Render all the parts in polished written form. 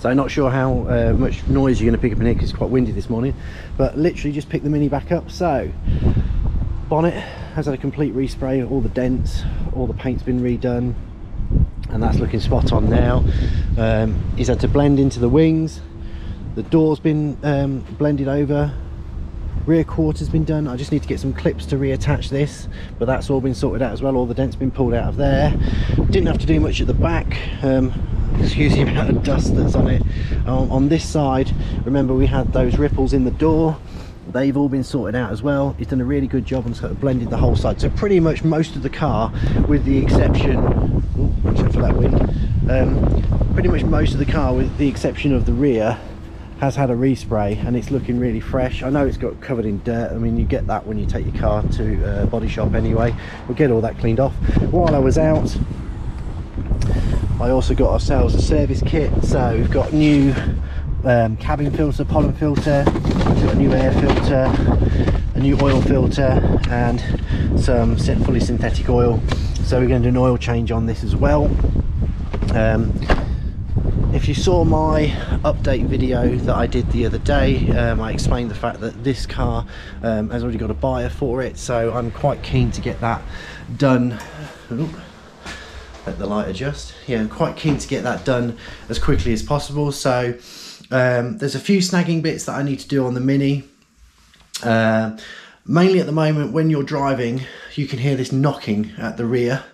So not sure how much noise you're going to pick up in here because it's quite windy this morning, but literally just pick the Mini back up. So bonnet has had a complete respray, all the dents, all the paint's been redone, and that's looking spot on now. He's had to blend into the wings, the door's been blended over, rear quarter's been done. I just need to get some clips to reattach this, but that's all been sorted out as well. All the dents been pulled out of there. Didn't have to do much at the back. Excuse the amount of dust that's on it. On this side, remember we had those ripples in the door. They've all been sorted out as well. He's done a really good job and sort of blended the whole side. So pretty much most of the car, with the exception, except for that wind, pretty much most of the car, with the exception of the rear, has had a respray, and it's looking really fresh. I know it's got covered in dirt. I mean, you get that when you take your car to a body shop anyway. We'll get all that cleaned off. While I was out, I also got ourselves a service kit. So we've got new cabin filter, pollen filter, we've got a new air filter, a new oil filter, and some fully synthetic oil. So we're going to do an oil change on this as well. If you saw my update video that I did the other day, I explained the fact that this car has already got a buyer for it, so I'm quite keen to get that done. Ooh, let the light adjust. Yeah, I'm quite keen to get that done as quickly as possible. So there's a few snagging bits that I need to do on the Mini. Mainly at the moment, when you're driving, you can hear this knocking at the rear.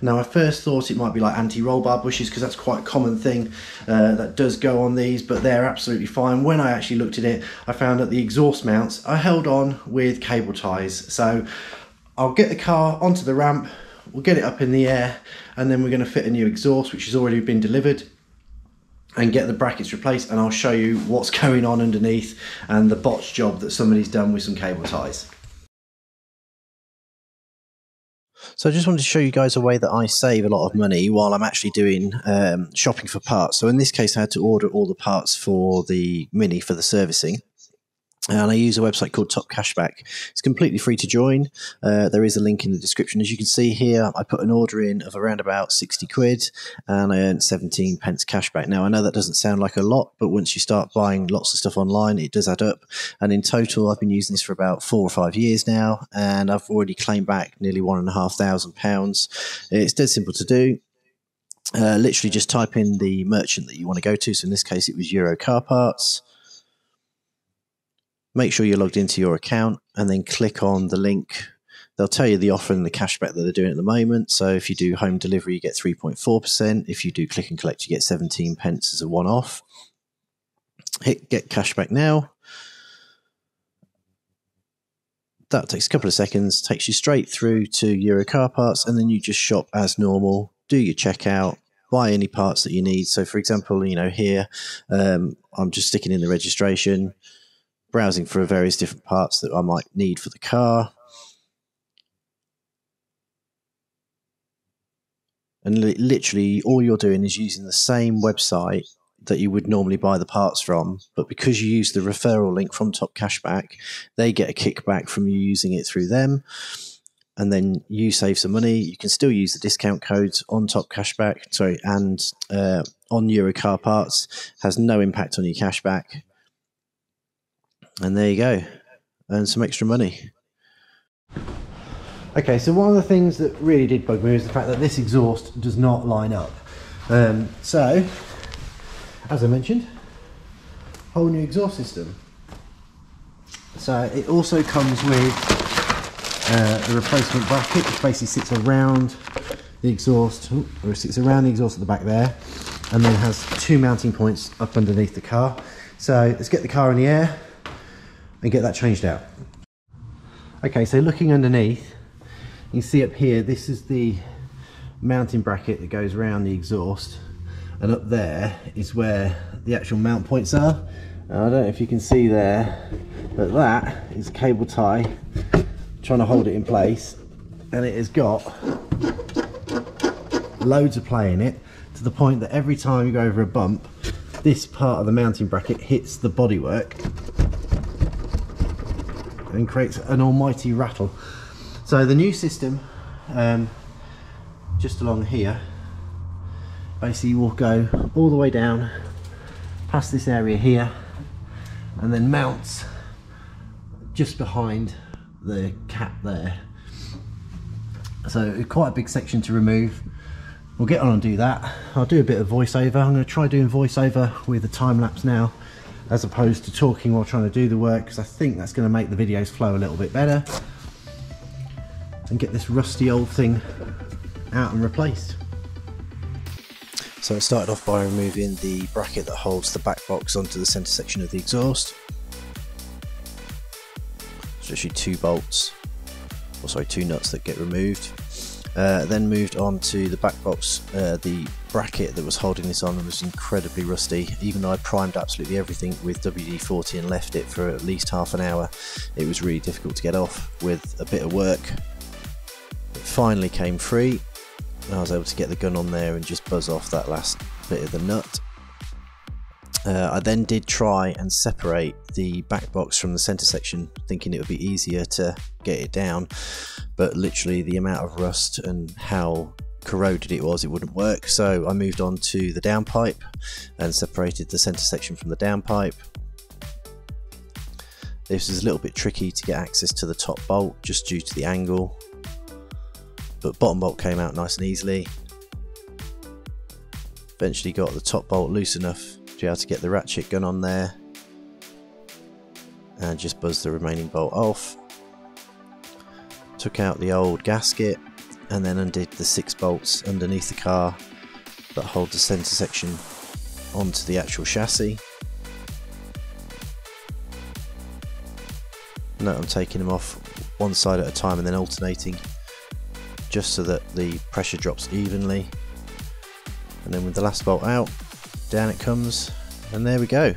Now, I first thought it might be like anti-roll bar bushes, because that's quite a common thing that does go on these, but they're absolutely fine. When I actually looked at it, I found that the exhaust mounts are held on with cable ties. So I'll get the car onto the ramp, we'll get it up in the air, and then we're going to fit a new exhaust, which has already been delivered, and get the brackets replaced, and I'll show you what's going on underneath and the botch job that somebody's done with some cable ties. So I just wanted to show you guys a way that I save a lot of money while I'm actually doing shopping for parts. So in this case, I had to order all the parts for the Mini for the servicing. And I use a website called Top Cashback. It's completely free to join. There is a link in the description. As you can see here, I put an order in of around about 60 quid and I earned 17 pence cashback. Now, I know that doesn't sound like a lot, but once you start buying lots of stuff online, it does add up. And in total, I've been using this for about 4 or 5 years now, and I've already claimed back nearly £1,500. It's dead simple to do. Literally just type in the merchant that you want to go to. So in this case, it was Euro Car Parts. Make sure you're logged into your account and then click on the link. They'll tell you the offer and the cashback that they're doing at the moment. So if you do home delivery, you get 3.4%. If you do click and collect, you get 17 pence as a one-off. Hit get cashback now. That takes a couple of seconds, takes you straight through to Euro Car Parts, and then you just shop as normal, do your checkout, buy any parts that you need. So for example, you know, here, I'm just sticking in the registration, browsing for various different parts that I might need for the car. And literally all you're doing is using the same website that you would normally buy the parts from, but because you use the referral link from Top Cashback, they get a kickback from you using it through them, and then you save some money. You can still use the discount codes on Top Cashback, and on Euro Car Parts. Has no impact on your cashback. And there you go, earn some extra money. Okay, so one of the things that really did bug me was the fact that this exhaust does not line up. So, as I mentioned, whole new exhaust system. So it also comes with a replacement bracket, which basically sits around the exhaust, or sits around the exhaust at the back there, and then has 2 mounting points up underneath the car. So let's get the car in the air and get that changed out. Okay, so looking underneath, you can see up here, this is the mounting bracket that goes around the exhaust, and up there is where the actual mount points are. I don't know if you can see there, but that is a cable tie trying to hold it in place, and it has got loads of play in it, to the point that every time you go over a bump, this part of the mounting bracket hits the bodywork and creates an almighty rattle. So the new system, just along here, basically will go all the way down past this area here, and then mounts just behind the cap there. So quite a big section to remove. We'll get on and do that. I'll do a bit of voiceover. I'm going to try doing voiceover with a time lapse now, as opposed to talking while trying to do the work, because I think that's going to make the videos flow a little bit better and get this rusty old thing out and replaced. So I started off by removing the bracket that holds the back box onto the centre section of the exhaust. It's actually 2 bolts, or sorry, 2 nuts that get removed. Then moved on to the back box. The bracket that was holding this on was incredibly rusty. Even though I primed absolutely everything with WD-40 and left it for at least half an hour, it was really difficult to get off. With a bit of work, it finally came free, and I was able to get the gun on there and just buzz off that last bit of the nut. I then did try and separate the back box from the centre section, thinking it would be easier to get it down, but literally the amount of rust and how corroded it was, it wouldn't work. So I moved on to the downpipe and separated the centre section from the downpipe. This is a little bit tricky to get access to the top bolt just due to the angle, but bottom bolt came out nice and easily. Eventually got the top bolt loose enough to be able to get the ratchet gun on there and just buzz the remaining bolt off. Took out the old gasket and then undid the 6 bolts underneath the car that hold the centre section onto the actual chassis. Note I'm taking them off one side at a time and then alternating, just so that the pressure drops evenly. And then with the last bolt out, down it comes, and there we go.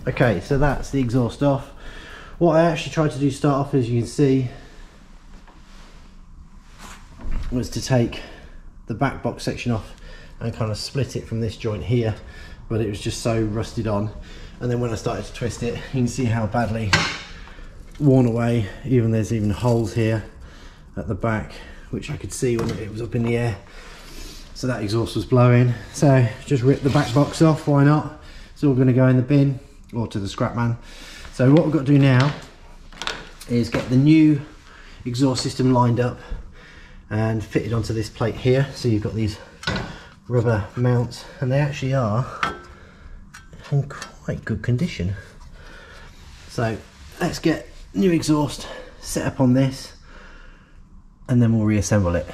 Okay, so that's the exhaust off. What I actually tried to do to start off, as you can see, was to take the back box section off and kind of split it from this joint here, but it was just so rusted on. And then when I started to twist it, you can see how badly worn away. There's even holes here at the back, which I could see when it was up in the air. So that exhaust was blowing. So just rip the back box off, why not? It's all going to go in the bin or to the scrap man. So what we've got to do now is get the new exhaust system lined up and fitted onto this plate here. So you've got these rubber mounts, and they actually are in quite good condition. So let's get new exhaust set up on this, and then we'll reassemble it.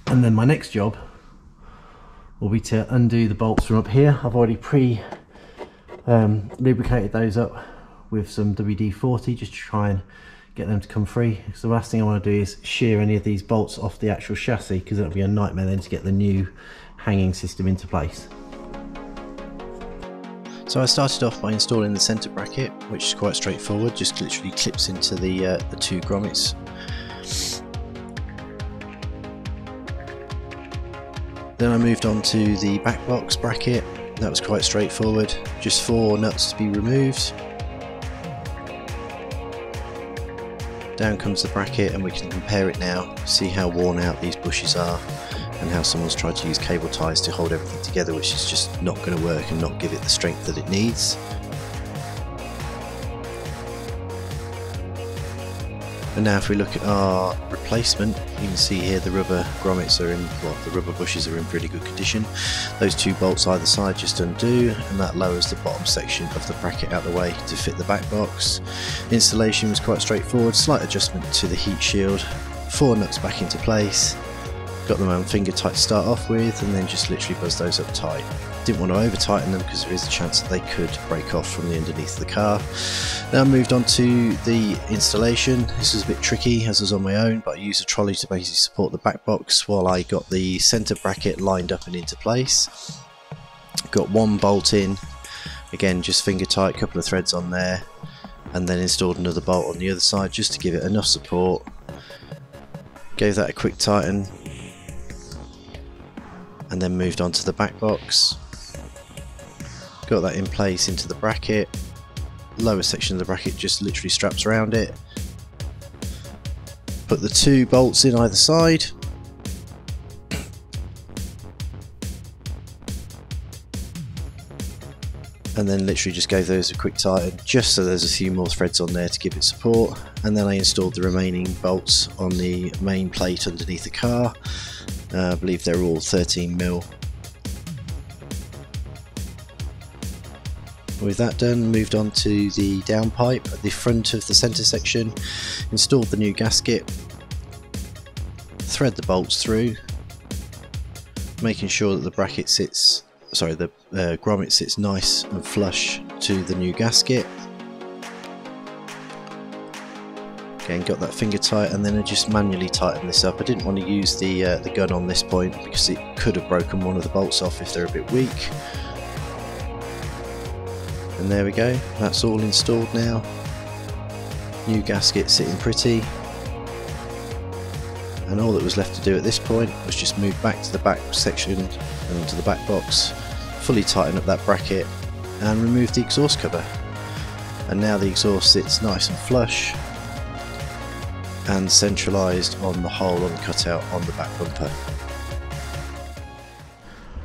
And then my next job will be to undo the bolts from up here. I've already lubricated those up with some WD-40 just to try and get them to come free. So the last thing I want to do is shear any of these bolts off the actual chassis, because it'll be a nightmare then to get the new hanging system into place. So I started off by installing the centre bracket, which is quite straightforward, just literally clips into the 2 grommets. Then I moved on to the back box bracket. That was quite straightforward, just 4 nuts to be removed. Down comes the bracket, and we can compare it now, see how worn out these bushes are and how someone's tried to use cable ties to hold everything together, which is just not going to work and not give it the strength that it needs. And now if we look at our replacement, you can see here the rubber grommets are in, well, the rubber bushes are in pretty good condition. Those 2 bolts either side just undo, and that lowers the bottom section of the bracket out of the way to fit the back box. Installation was quite straightforward, slight adjustment to the heat shield, 4 nuts back into place, got them on finger tight to start off with, and then just literally buzz those up tight. Didn't want to over tighten them because there is a chance that they could break off from the underneath of the car. Now I moved on to the installation. This was a bit tricky as I was on my own, but I used a trolley to basically support the back box while I got the centre bracket lined up and into place. Got 1 bolt in, again just finger tight, a couple of threads on there, and then installed another bolt on the other side just to give it enough support. Gave that a quick tighten, and then moved on to the back box. Got that in place into the bracket. Lower section of the bracket just literally straps around it. Put the 2 bolts in either side. and then literally just gave those a quick tighten just so there's a few more threads on there to give it support, and then I installed the remaining bolts on the main plate underneath the car. I believe they're all 13mm. With that done, moved on to the downpipe at the front of the centre section, installed the new gasket, thread the bolts through, making sure that the bracket sits, the grommet sits nice and flush to the new gasket. Again, got that finger tight, and then I just manually tightened this up. I didn't want to use the gun on this point because it could have broken one of the bolts off if they're a bit weak. And there we go, that's all installed now. New gasket sitting pretty. And all that was left to do at this point was just move back to the back section and to the back box, fully tighten up that bracket and remove the exhaust cover. And now the exhaust sits nice and flush and centralised on the hole on the cutout on the back bumper.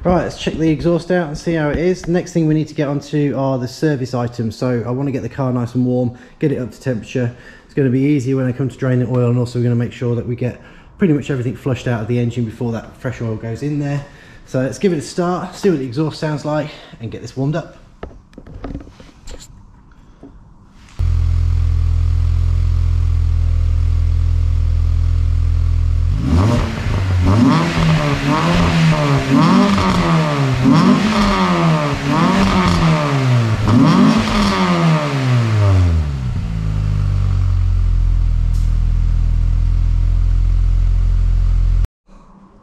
Right, let's check the exhaust out and see how it is. Next thing we need to get onto are the service items. So I want to get the car nice and warm, get it up to temperature. It's going to be easier when I come to drain the oil, and also we're going to make sure that we get pretty much everything flushed out of the engine before that fresh oil goes in there. So let's give it a start, see what the exhaust sounds like, and get this warmed up.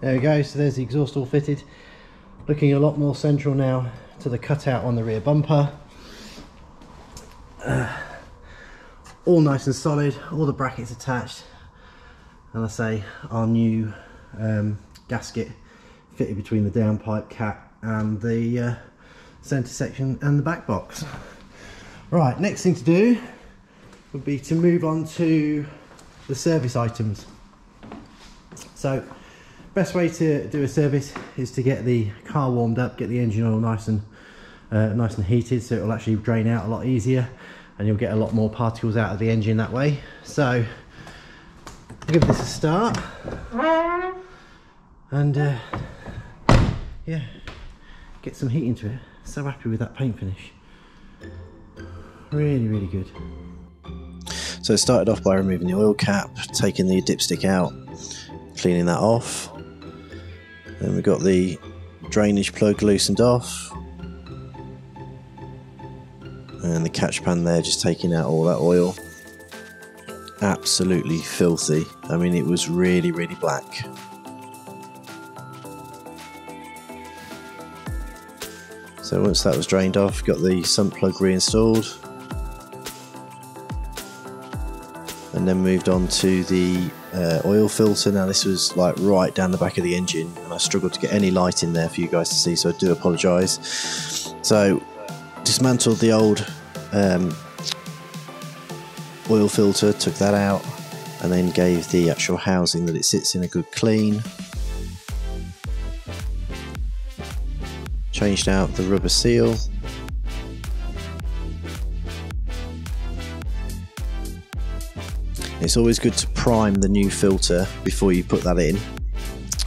There we go, so there's the exhaust all fitted. Looking a lot more central now to the cutout on the rear bumper. All nice and solid, all the brackets attached. And I say our new gasket fitted between the downpipe cap and the centre section and the back box. Right, next thing to do would be to move on to the service items. So best way to do a service is to get the car warmed up, get the engine oil nice and heated, so it will actually drain out a lot easier and you'll get a lot more particles out of the engine that way. So give this a start and yeah, get some heat into it. So happy with that paint finish, really good. So I started off by removing the oil cap, taking the dipstick out, cleaning that off. Then we've got the drainage plug loosened off, and the catch pan there, just taking out all that oil. Absolutely filthy. I mean, it was really black. So once that was drained off, got the sump plug reinstalled, and then moved on to the oil filter. Now this was like right down the back of the engine, and I struggled to get any light in there for you guys to see, so I do apologise. So dismantled the old oil filter, took that out, and then gave the actual housing that it sits in a good clean. Changed out the rubber seal. It's always good to prime the new filter before you put that in.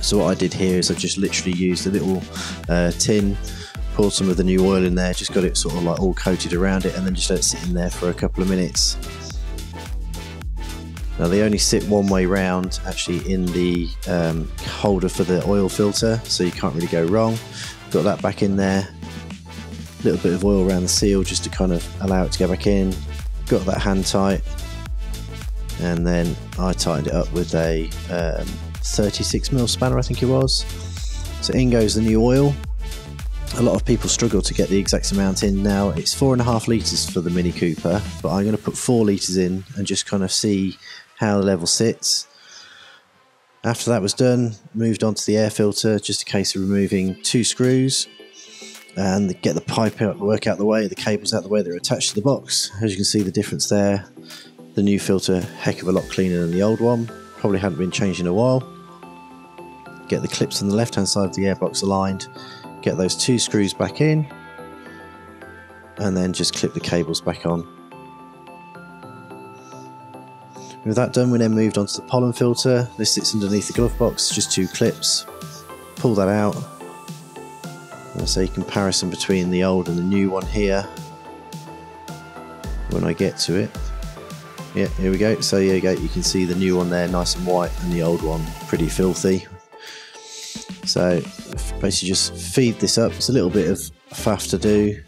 So what I did here is I just literally used a little tin, poured some of the new oil in there, just got it sort of like all coated around it, and then just let it sit in there for a couple of minutes. Now they only sit one way round actually in the holder for the oil filter, so you can't really go wrong. Got that back in there, a little bit of oil around the seal just to kind of allow it to go back in. Got that hand tight, and then I tightened it up with a 36mm spanner, I think it was. So in goes the new oil. A lot of people struggle to get the exact amount in. Now it's 4.5 litres for the Mini Cooper, but I'm going to put 4 litres in and just kind of see how the level sits. After that was done, moved on to the air filter, just a case of removing 2 screws and get the pipe out, work out the way, the cables out the way that are attached to the box. As you can see the difference there, the new filter heck of a lot cleaner than the old one, probably hadn't been changed in a while. Get the clips on the left hand side of the airbox aligned, get those 2 screws back in, and then just clip the cables back on. With that done, we then moved on to the pollen filter. This sits underneath the glove box, just 2 clips. Pull that out. I'll say comparison between the old and the new one here when I get to it. Yeah, here we go. So here you go, you can see the new one there nice and white and the old one pretty filthy. So basically just feed this up. It's a little bit of faff to do.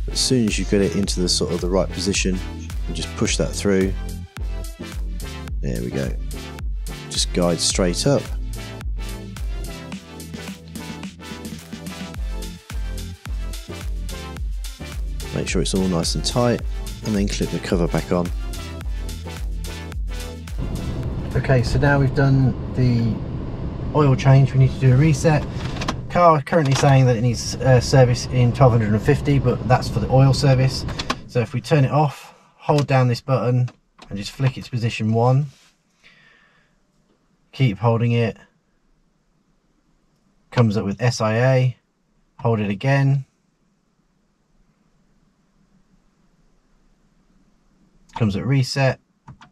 But as soon as you get it into the sort of the right position, you just push that through. There we go. Just guide straight up. Make sure it's all nice and tight, and then clip the cover back on. Okay, so now we've done the oil change, we need to do a reset. Car currently saying that it needs service in 1250, but that's for the oil service. So if we turn it off, hold down this button and just flick it to position 1, keep holding it, comes up with SIA, hold it again, comes at reset,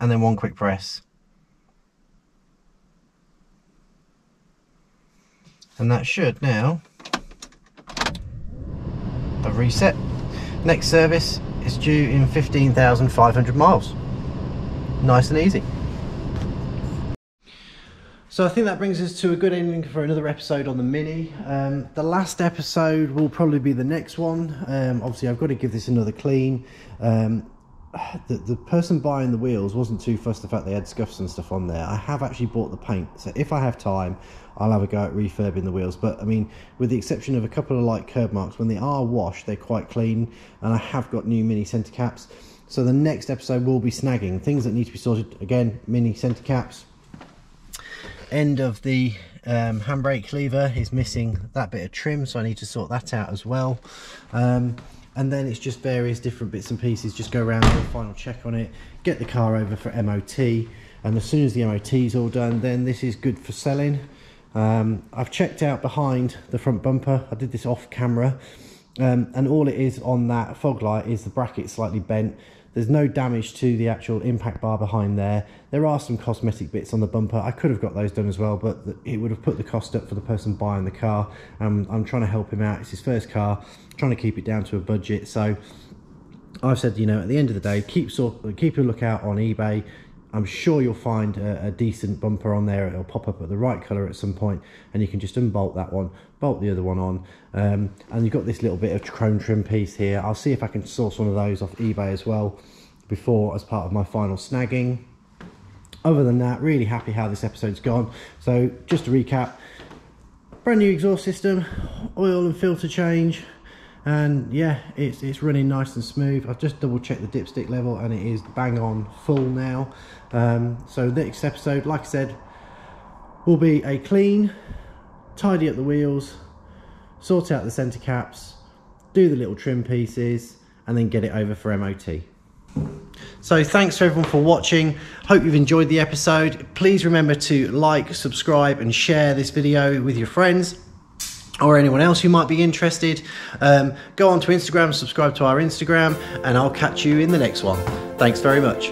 and then 1 quick press. And that should now have reset. Next service is due in 15,500 miles. Nice and easy. So I think that brings us to a good ending for another episode on the Mini. The last episode will probably be the next one. Obviously I've got to give this another clean. The person buying the wheels wasn't too fussed the fact they had scuffs and stuff on there. I have actually bought the paint, so if I have time I'll have a go at refurbing the wheels, but I mean, with the exception of a couple of light curb marks, when they are washed they're quite clean, and I have got new Mini centre caps. So the next episode will be snagging, things that need to be sorted. Again, Mini centre caps, end of the handbrake lever is missing that bit of trim, so I need to sort that out as well. And then it's just various different bits and pieces, just go around, do a final check on it, get the car over for MOT, and as soon as the MOT is all done, then this is good for selling. I've checked out behind the front bumper, I did this off camera, and all it is on that fog light is the bracket slightly bent. There's no damage to the actual impact bar behind there. There are some cosmetic bits on the bumper. I could have got those done as well, but it would have put the cost up for the person buying the car. I'm trying to help him out. It's his first car, trying to keep it down to a budget. So I've said, you know, at the end of the day, keep a lookout on eBay. I'm sure you'll find a decent bumper on there. It'll pop up at the right colour at some point, and you can just unbolt that one, bolt the other one on, and you've got this little bit of chrome trim piece here. I'll see if I can source one of those off eBay as well before, as part of my final snagging. Other than that, really happy how this episode's gone. So just to recap, brand new exhaust system, oil and filter change, and yeah, it's running nice and smooth. I've just double checked the dipstick level and it is bang on full now. So next episode, like I said, will be a clean, tidy up the wheels, sort out the centre caps, do the little trim pieces, and then get it over for MOT. So thanks to everyone for watching. Hope you've enjoyed the episode. Please remember to like, subscribe and share this video with your friends or anyone else who might be interested. Go on to Instagram, subscribe to our Instagram, and I'll catch you in the next one. Thanks very much.